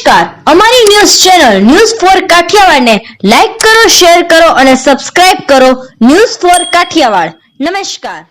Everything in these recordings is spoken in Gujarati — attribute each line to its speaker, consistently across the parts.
Speaker 1: નમસ્કાર, અમારી news channel news for Kathiawad ને લાઈક કરો, શેર કરો અને સબસ્ક્રાઇબ કરો. News for Kathiawad. નમસ્કાર.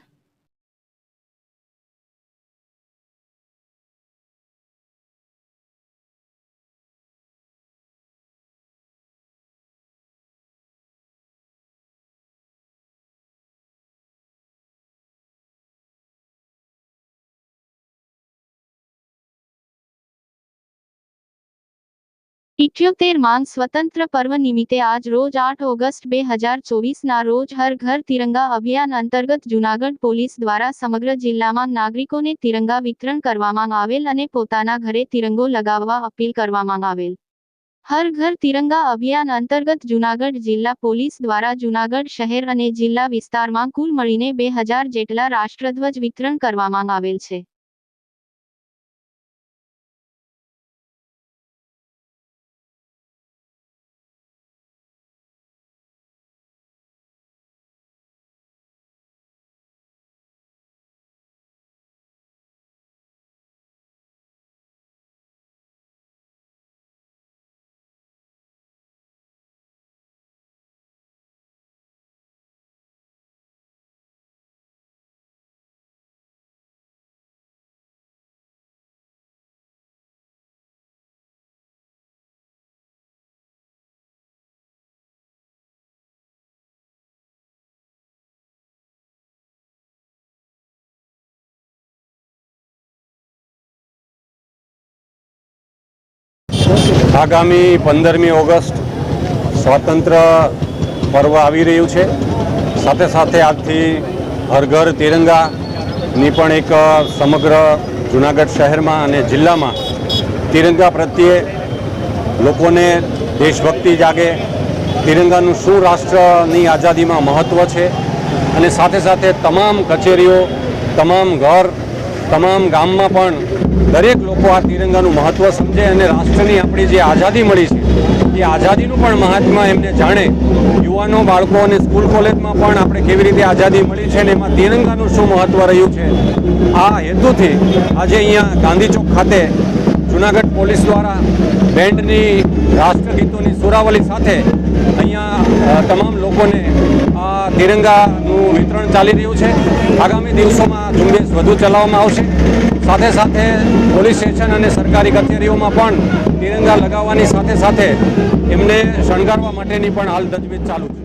Speaker 2: માંગ સ્વતંત્ર પર્વ નિમિત્તે આજ રોજ 8 ઓગસ્ટ 2024 ના રોજ હર ઘર તિરંગા અભિયાન અંતર્ગત જૂનાગઢ પોલીસ દ્વારા સમગ્ર જિલ્લામાં નાગરિકોને તિરંગા વિતરણ કરવામાં આવેલ અને પોતાના ઘરે તિરંગો લગાવવા અપીલ કરવામાં આવેલ. હર ઘર તિરંગા અભિયાન અંતર્ગત જૂનાગઢ જિલ્લા પોલીસ દ્વારા જૂનાગઢ શહેર અને જિલ્લા વિસ્તારમાં કુલ મળીને 2000 જેટલા રાષ્ટ્રધ્વજ વિતરણ કરવામાં આવેલ છે.
Speaker 3: આગામી 15મી ઓગસ્ટ સ્વાતંત્ર્ય પર્વ આવી રહ્યું છે. સાથે સાથે આજથી હર ઘર તિરંગાની પણ એક સમગ્ર જૂનાગઢ શહેરમાં અને જિલ્લામાં તિરંગા પ્રત્યે લોકોને દેશભક્તિ જાગે, તિરંગાનું શું રાષ્ટ્રની આઝાદીમાં મહત્ત્વ છે અને સાથે સાથે તમામ કચેરીઓ, તમામ ઘર, તમામ ગામમાં પણ દરેક લોકો આ તિરંગાનું મહત્ત્વ સમજે અને રાષ્ટ્રની આપણી જે આઝાદી મળી છે એ આઝાદીનું પણ મહાત્મા એમને જાણે. યુવાનો, બાળકો અને સ્કૂલ કોલેજમાં પણ આપણે કેવી રીતે આઝાદી મળી છે અને એમાં તિરંગાનું શું મહત્ત્વ રહ્યું છે, આ હેતુથી આજે અહીંયા ગાંધી ચોક ખાતે જૂનાગઢ પોલીસ દ્વારા બેન્ડની, રાષ્ટ્રગીતોની સુરાવલી સાથે અહીંયા તમામ લોકોને આ તિરંગાનું વિતરણ ચાલી રહ્યું છે. આગામી દિવસોમાં ઝુંબેશ વધુ ચલાવવામાં આવશે. સાથે સાથે પોલીસ સ્ટેશન અને સરકારી કચેરીઓમાં પણ તિરંગા લગાવવાની સાથે સાથે એમને શણગારવા માટેની પણ હાલ તજવીજ ચાલુ છે.